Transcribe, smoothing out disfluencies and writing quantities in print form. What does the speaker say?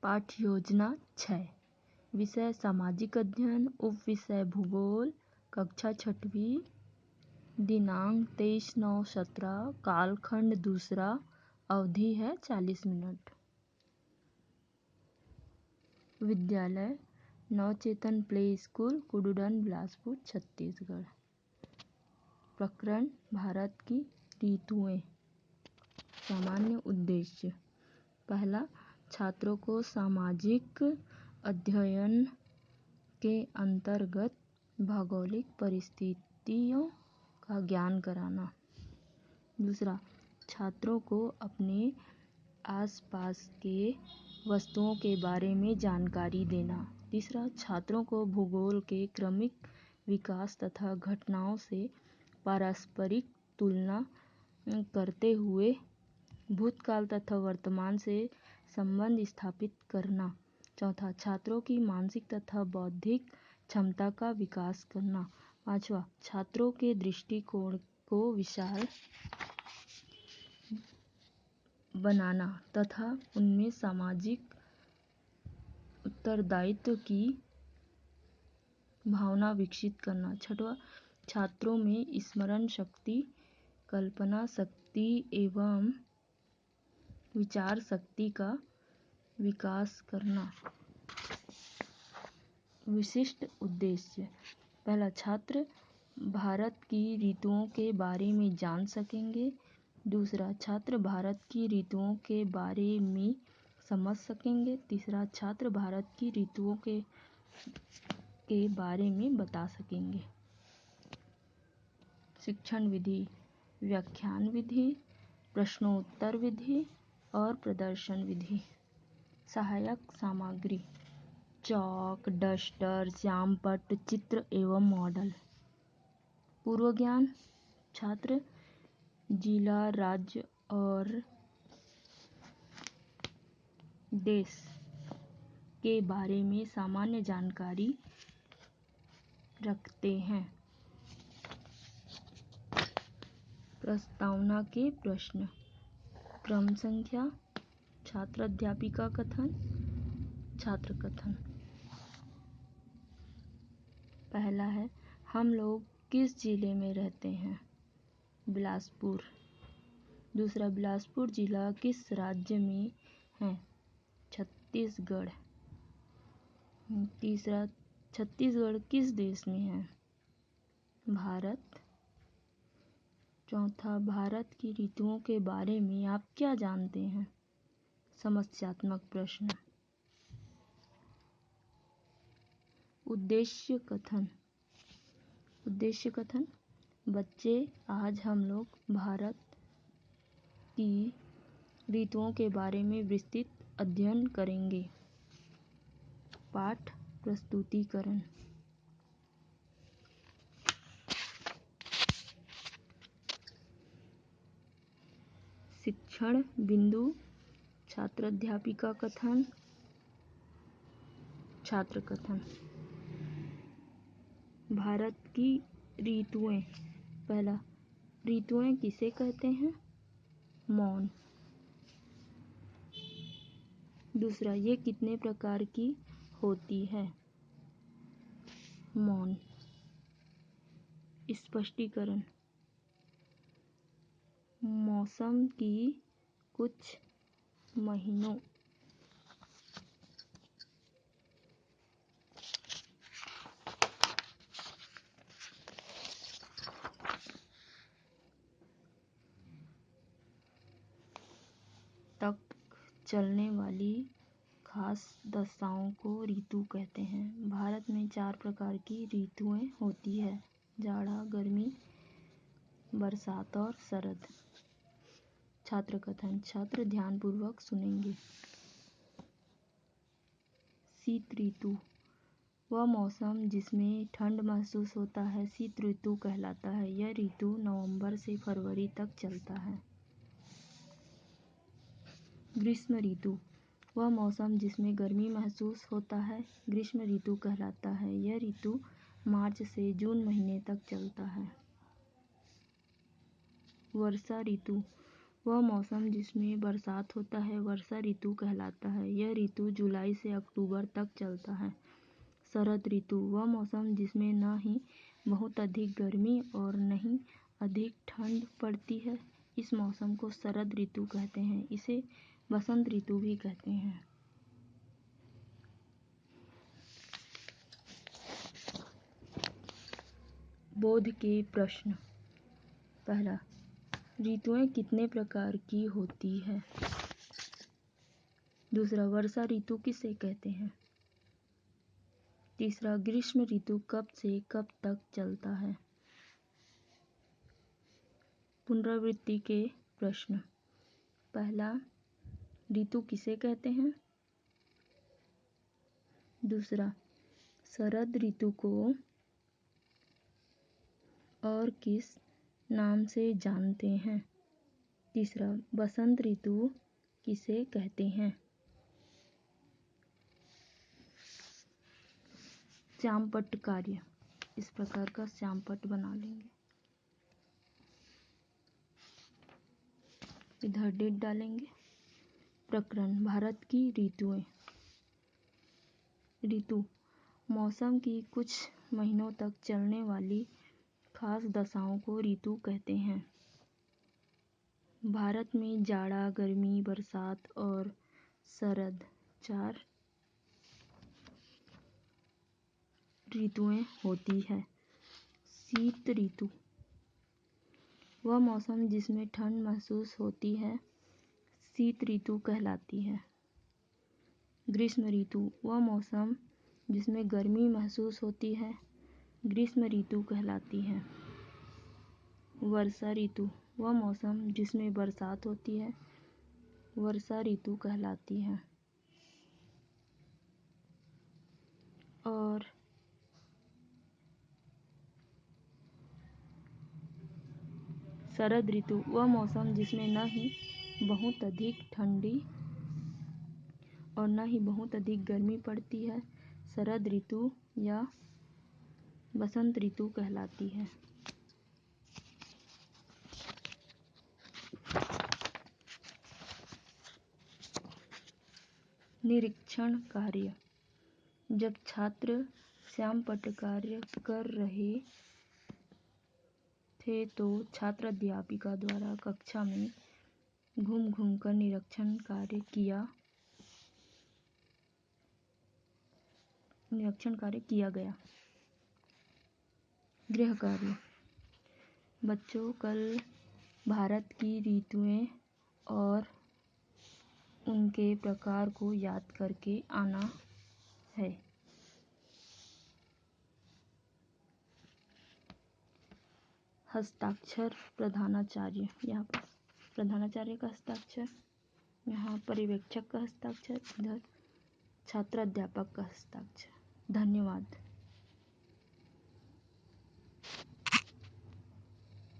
पाठ्य योजना 6। विषय सामाजिक अध्ययन, उप विषय भूगोल, कक्षा 6वीं, दिनांक 23/9/17, कालखंड दूसरा, अवधि है 40 मिनट। विद्यालय नवचेतन प्ले स्कूल, कुडूदन, बिलासपुर, छत्तीसगढ़। प्रकरण भारत की ऋतुएं। सामान्य उद्देश्य। पहला, छात्रों को सामाजिक अध्ययन के अंतर्गत भौगोलिक परिस्थितियों का ज्ञान कराना। दूसरा, छात्रों को अपने आसपास के वस्तुओं के बारे में जानकारी देना। तीसरा, छात्रों को भूगोल के क्रमिक विकास तथा घटनाओं से पारस्परिक तुलना करते हुए भूतकाल तथा वर्तमान से संबंध स्थापित करना। चौथा, छात्रों की मानसिक तथा बौद्धिक क्षमता का विकास करना। पांचवा, छात्रों के दृष्टिकोण को विशाल बनाना तथा उनमें सामाजिक उत्तरदायित्व की भावना विकसित करना। छठवां, छात्रों में स्मरण शक्ति, कल्पना शक्ति एवं विचार शक्ति का विकास करना। विशिष्ट उद्देश्य। पहला, छात्र भारत की ऋतुओं के बारे में जान सकेंगे। दूसरा, छात्र भारत की ऋतुओं के बारे में समझ सकेंगे। तीसरा, छात्र भारत की ऋतुओं के बारे में बता सकेंगे। शिक्षण विधि, व्याख्यान विधि, प्रश्नोत्तर विधि और प्रदर्शन विधि। सहायक सामग्री, चॉक, डस्टर, श्याम पट्ट, चित्र एवं मॉडल। पूर्व ज्ञान, छात्र जिला, राज्य और देश के बारे में सामान्य जानकारी रखते हैं। प्रस्तावना के प्रश्न। क्रम संख्या, छात्र अध्यापिका कथन, छात्र कथन। पहला है, हम लोग किस जिले में रहते हैं? बिलासपुर। दूसरा, बिलासपुर जिला किस राज्य में है? छत्तीसगढ़। तीसरा, छत्तीसगढ़ किस देश में है? भारत। चौथा, भारत की ऋतुओं के बारे में आप क्या जानते हैं? समस्यात्मक प्रश्न। उद्देश्य कथन। उद्देश्य कथन। बच्चे, आज हम लोग भारत की ऋतुओं के बारे में विस्तृत अध्ययन करेंगे। पाठ प्रस्तुतिकरण। शिक्षण बिंदु, छात्र अध्यापिका कथन, छात्र कथन। भारत की ऋतुएं। पहला, ऋतुएं किसे कहते हैं? मौन। दूसरा, ये कितने प्रकार की होती है? मौन। स्पष्टीकरण। मौसम की कुछ महीनों तक चलने वाली खास दशाओं को ऋतु कहते हैं। भारत में 4 प्रकार की ऋतुएं होती है: जाड़ा, गर्मी, बरसात और शरद। छात्र कथन। छात्र ध्यानपूर्वक सुनेंगे। शीत ऋतु, वह मौसम जिसमें ठंड महसूस होता है, शीत ऋतु कहलाता है। यह ऋतु नवंबर से फरवरी तक चलता है। ग्रीष्म ऋतु, वह मौसम जिसमें गर्मी महसूस होता है, ग्रीष्म ऋतु कहलाता है। यह ऋतु मार्च से जून महीने तक चलता है। वर्षा ऋतु, वह मौसम जिसमें बरसात होता है वर्षा ऋतु कहलाता है। यह ऋतु जुलाई से अक्टूबर तक चलता है। शरद ऋतु वह मौसम जिसमें न ही बहुत अधिक गर्मी और न ही अधिक ठंड पड़ती है। इस मौसम को शरद ऋतु कहते हैं। इसे बसंत ऋतु भी कहते हैं। बोध के प्रश्न। पहला, ऋतुएं कितने प्रकार की होती है? दूसरा, वर्षा ऋतु किसे कहते हैं? तीसरा, ग्रीष्म ऋतु कब से कब तक चलता है? पुनरावृत्ति के प्रश्न। पहला, ऋतु किसे कहते हैं? दूसरा, शरद ऋतु को और किस नाम से जानते हैं? तीसरा, बसंत ऋतु किसे कहते हैं? श्यामपट्ट कार्य। इस प्रकार का श्यामपट्ट बना लेंगे। इधर डेट डालेंगे। प्रकरण, भारत की ऋतुएं। ऋतु मौसम की कुछ महीनों तक चलने वाली खास दशाओं को ऋतु कहते हैं। भारत में जाड़ा, गर्मी, बरसात और शरद 4 ऋतुएं होती है। शीत ऋतु वह मौसम जिसमें ठंड महसूस होती है शीत ऋतु कहलाती है। ग्रीष्म ऋतु वह मौसम जिसमें गर्मी महसूस होती है ग्रीष्म ऋतु कहलाती है। वर्षा ऋतु वह मौसम जिसमें बरसात होती है वर्षा ऋतु कहलाती है। और शरद ऋतु वह मौसम जिसमें न ही बहुत अधिक ठंडी और न ही बहुत अधिक गर्मी पड़ती है शरद ऋतु या बसंत ऋतु कहलाती है। निरीक्षण कार्य। जब छात्र श्यामपट्ट कार्य कर रहे थे तो छात्र अध्यापिका द्वारा कक्षा में घूम घूम कर निरीक्षण कार्य किया गया। गृह कार्य। बच्चों, कल भारत की ऋतुएं और उनके प्रकार को याद करके आना है। हस्ताक्षर प्रधानाचार्य। यहाँ पर प्रधानाचार्य का हस्ताक्षर, यहाँ पर्यवेक्षक का हस्ताक्षर, इधर छात्र अध्यापक का हस्ताक्षर। धन्यवाद।